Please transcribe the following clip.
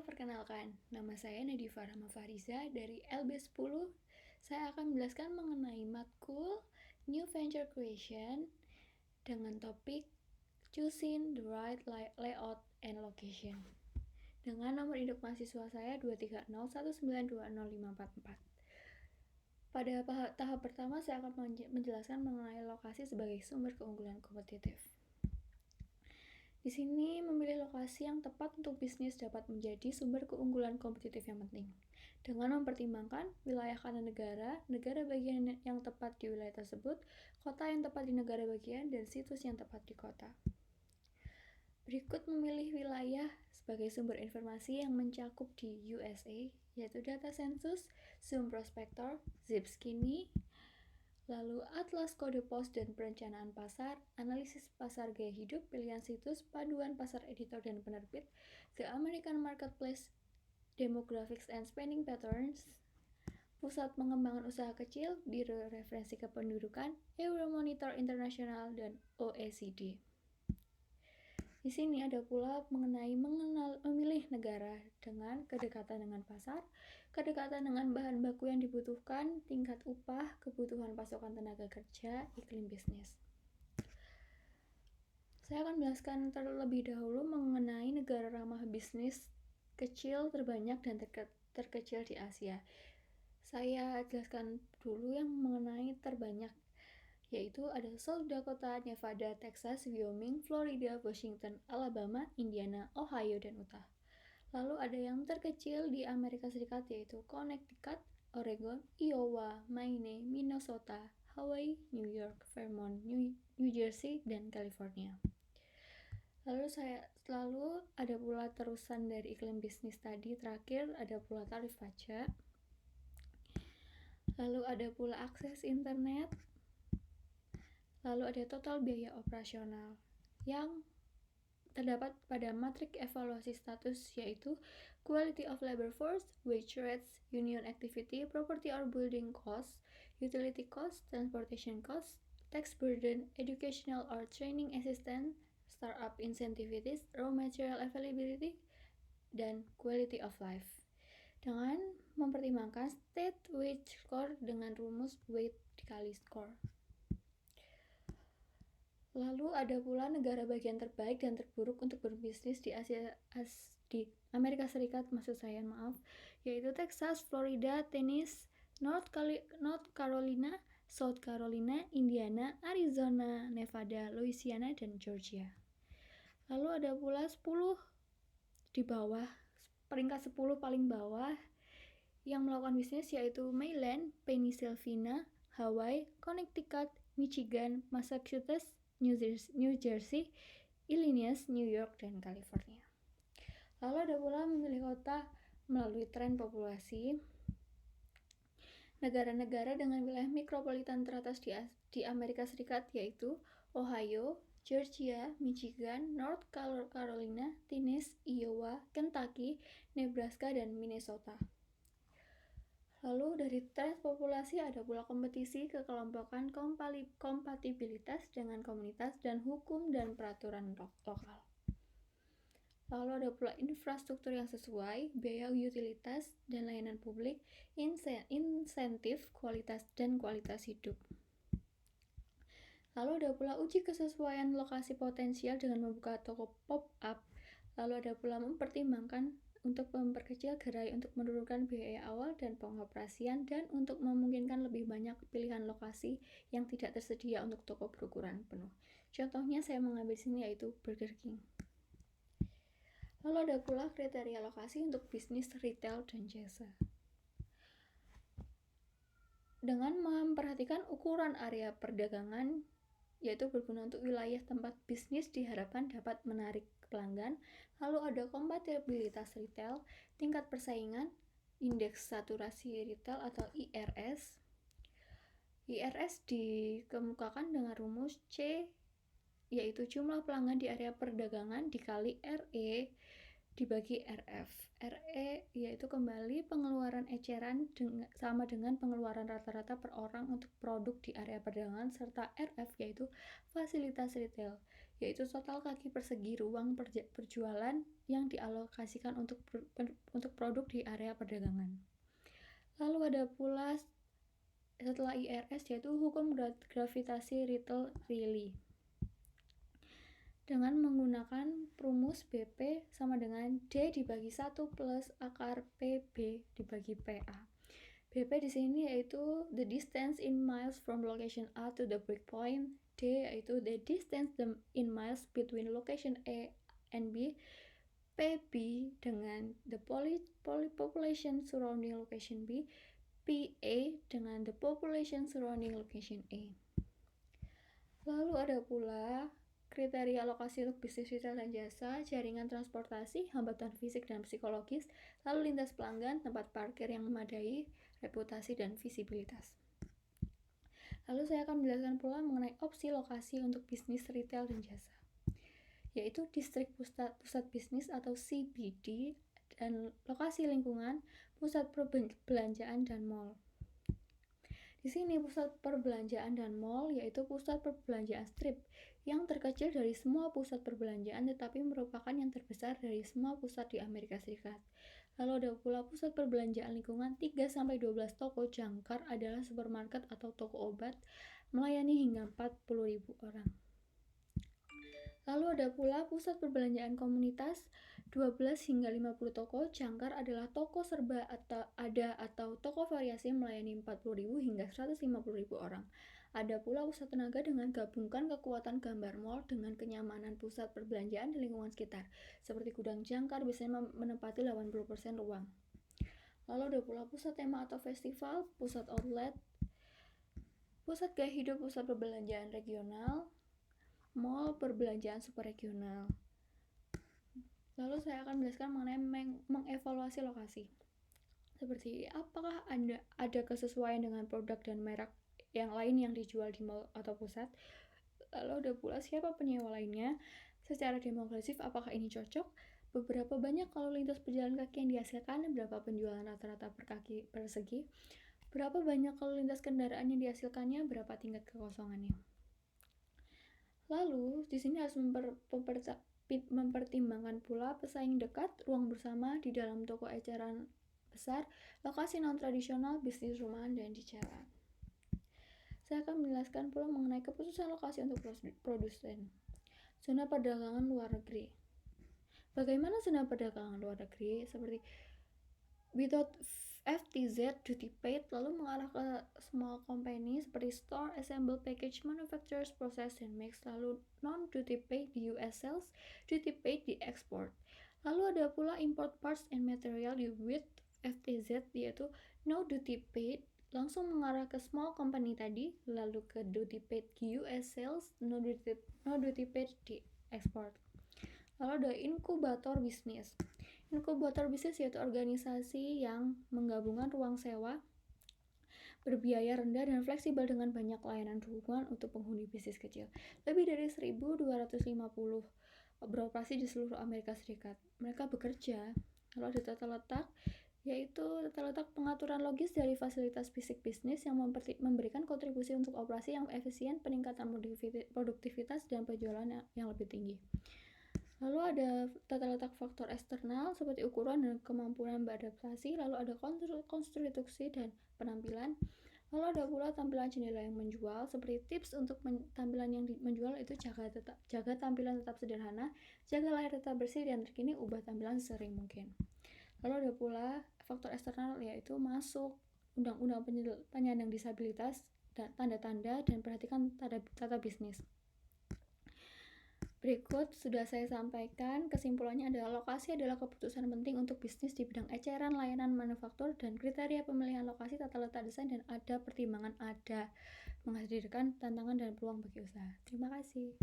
perkenalkan, nama saya Nadifa Rahma Fariza dari LB10. Saya akan menjelaskan mengenai matkul New Venture Creation dengan topik Choosing the Right Layout and Location. Dengan nomor induk mahasiswa saya 23019205444. Pada tahap pertama, saya akan menjelaskan mengenai lokasi sebagai sumber keunggulan kompetitif. Di sini, memilih lokasi yang tepat untuk bisnis dapat menjadi sumber keunggulan kompetitif yang penting. Dengan mempertimbangkan wilayah kanan negara bagian yang tepat di wilayah tersebut, kota yang tepat di negara bagian, dan situs yang tepat di kota. Berikut memilih wilayah sebagai sumber informasi yang mencakup di USA, yaitu data sensus, Zoom Prospector, Zipskinny, lalu Atlas Kode Pos dan Perencanaan Pasar, Analisis Pasar Gaya Hidup, Pilihan Situs, Paduan Pasar Editor dan Penerbit, The American Marketplace, Demographics and Spending Patterns, Pusat Pengembangan Usaha Kecil, Biro Referensi Kependudukan, Euromonitor Internasional, dan OECD. Di sini ada pula mengenai memilih negara dengan kedekatan dengan pasar, kedekatan dengan bahan baku yang dibutuhkan, tingkat upah, kebutuhan pasokan tenaga kerja, iklim bisnis. Saya akan menjelaskan terlebih dahulu mengenai negara ramah bisnis kecil, terbanyak, dan terkecil di Asia. Saya jelaskan dulu yang mengenai terbanyak, yaitu ada South Dakota, Nevada, Texas, Wyoming, Florida, Washington, Alabama, Indiana, Ohio, dan Utah. Lalu ada yang terkecil di Amerika Serikat, yaitu Connecticut, Oregon, Iowa, Maine, Minnesota, Hawaii, New York, Vermont, New Jersey, dan California. Lalu ada pula terusan dari iklim bisnis tadi. Terakhir ada pula tarif pajak. Lalu ada pula akses internet. Lalu ada total biaya operasional yang terdapat pada matrik evaluasi status, yaitu Quality of Labor Force, Wage Rates, Union Activity, Property or Building Costs, Utility Costs, Transportation Costs, Tax Burden, Educational or Training Assistance, Startup Incentivities, Raw Material Availability, dan Quality of Life. Dengan mempertimbangkan State Wage Score dengan rumus weight dikali score. Lalu ada pula negara bagian terbaik dan terburuk untuk berbisnis di di Amerika Serikat, yaitu Texas, Florida, Tennessee, North Carolina, South Carolina, Indiana, Arizona, Nevada, Louisiana, dan Georgia. Lalu ada pula 10 di bawah, peringkat 10 paling bawah yang melakukan bisnis, yaitu Maryland, Pennsylvania, Hawaii, Connecticut, Michigan, Massachusetts, New Jersey, Illinois, New York, dan California. Lalu ada pula memilih kota melalui tren populasi. Negara-negara dengan wilayah mikropolitan teratas di Amerika Serikat, yaitu Ohio, Georgia, Michigan, North Carolina, Tennessee, Iowa, Kentucky, Nebraska, dan Minnesota. Lalu dari tren populasi ada pula kompetisi, kekelompokan, kompatibilitas dengan komunitas, dan hukum dan peraturan lokal. Lalu ada pula infrastruktur yang sesuai, biaya utilitas dan layanan publik, insentif, kualitas hidup. Lalu ada pula uji kesesuaian lokasi potensial dengan membuka toko pop-up. Lalu ada pula mempertimbangkan untuk memperkecil gerai untuk menurunkan biaya awal dan pengoperasian, dan untuk memungkinkan lebih banyak pilihan lokasi yang tidak tersedia untuk toko berukuran penuh. Contohnya saya mengambil sini yaitu Burger King. Lalu ada pula kriteria lokasi untuk bisnis retail dan jasa. Dengan memperhatikan ukuran area perdagangan, yaitu berguna untuk wilayah tempat bisnis diharapkan dapat menarik pelanggan. Lalu ada kompatibilitas retail, tingkat persaingan, indeks saturasi retail atau IRS. IRS dikemukakan dengan rumus C, yaitu jumlah pelanggan di area perdagangan dikali RE dibagi RF. RE yaitu kembali pengeluaran eceran sama dengan pengeluaran rata-rata per orang untuk produk di area perdagangan, serta RF yaitu fasilitas retail, yaitu total kaki persegi ruang perjualan yang dialokasikan untuk produk di area perdagangan. Lalu ada pula setelah IRS yaitu hukum gravitasi retail Rayleigh. Dengan menggunakan rumus BP sama dengan D dibagi 1 plus akar PB dibagi PA. BP di sini yaitu the distance in miles from location A to the breakpoint. D yaitu the distance in miles between location A and B. PB dengan the population surrounding location B. PA dengan the population surrounding location A. Lalu ada pula kriteria alokasi untuk bisnis retail dan jasa, jaringan transportasi, hambatan fisik dan psikologis, lalu lintas pelanggan, tempat parkir yang memadai, reputasi dan visibilitas. Lalu saya akan menjelaskan pula mengenai opsi lokasi untuk bisnis retail dan jasa, yaitu distrik pusat bisnis atau CBD dan lokasi lingkungan, pusat perbelanjaan dan mall. Di sini pusat perbelanjaan dan mall yaitu pusat perbelanjaan strip yang terkecil dari semua pusat perbelanjaan tetapi merupakan yang terbesar dari semua pusat di Amerika Serikat. Lalu ada pula pusat perbelanjaan lingkungan 3-12 toko jangkar adalah supermarket atau toko obat melayani hingga 40.000 orang. Lalu ada pula pusat perbelanjaan komunitas 12 hingga 50 toko jangkar adalah toko serba atau toko variasi melayani 40.000 hingga 150.000 orang. Ada pula pusat tenaga dengan gabungkan kekuatan gambar mall dengan kenyamanan pusat perbelanjaan di lingkungan sekitar. Seperti gudang jangkar biasanya menempati 80% ruang. Lalu ada pula pusat tema atau festival, pusat outlet, pusat gaya hidup, pusat perbelanjaan regional, mall perbelanjaan superregional. Lalu saya akan menjelaskan mengenai mengevaluasi lokasi. Seperti apakah ada kesesuaian dengan produk dan merek yang lain yang dijual di mall atau pusat. Lalu ada pula siapa penyewa lainnya. Secara demografis apakah ini cocok. Beberapa banyak lalu lintas pejalan kaki yang dihasilkan. Berapa penjualan rata-rata per kaki persegi. Berapa banyak lalu lintas kendaraan yang dihasilkannya. Berapa tingkat kekosongannya. Lalu di sini harus mempertimbangkan pula pesaing dekat, ruang bersama di dalam toko eceran besar, lokasi non-tradisional, bisnis rumahan, dan di jalan. Saya akan menjelaskan pula mengenai keputusan lokasi untuk produsen. Zona perdagangan luar negeri. Bagaimana zona perdagangan luar negeri? Seperti without FTZ duty paid, lalu mengarah ke small company seperti store, assemble, package, manufacturers, process, and mix. Lalu non duty paid di US sales, duty paid di export. Lalu ada pula import parts and material di with FTZ yaitu no duty paid, langsung mengarah ke small company tadi. Lalu ke duty paid di US sales, no duty paid di export. Lalu ada inkubator bisnis. Inkubator bisnis yaitu organisasi yang menggabungkan ruang sewa berbiaya rendah dan fleksibel dengan banyak layanan dukungan untuk penghuni bisnis kecil. Lebih dari 1.250 beroperasi di seluruh Amerika Serikat. Mereka bekerja. Lalu ada tata letak, yaitu tata letak pengaturan logis dari fasilitas fisik bisnis yang memberikan kontribusi untuk operasi yang efisien, peningkatan produktivitas, dan penjualan yang lebih tinggi. Lalu ada tata letak faktor eksternal seperti ukuran dan kemampuan beradaptasi. Lalu ada konstruksi dan penampilan. Lalu ada pula tampilan jendela yang menjual. Seperti tips untuk tampilan yang menjual itu jaga tampilan tetap sederhana, jaga layar tetap bersih dan terkini, ubah tampilan sering mungkin. Lalu ada pula faktor eksternal yaitu masuk undang-undang penyandang disabilitas, tanda-tanda, dan perhatikan tata bisnis. Berikut sudah saya sampaikan, kesimpulannya adalah lokasi adalah keputusan penting untuk bisnis di bidang eceran, layanan, manufaktur, dan kriteria pemilihan lokasi, tata letak desain, dan ada pertimbangan menghadirkan tantangan dan peluang bagi usaha. Terima kasih.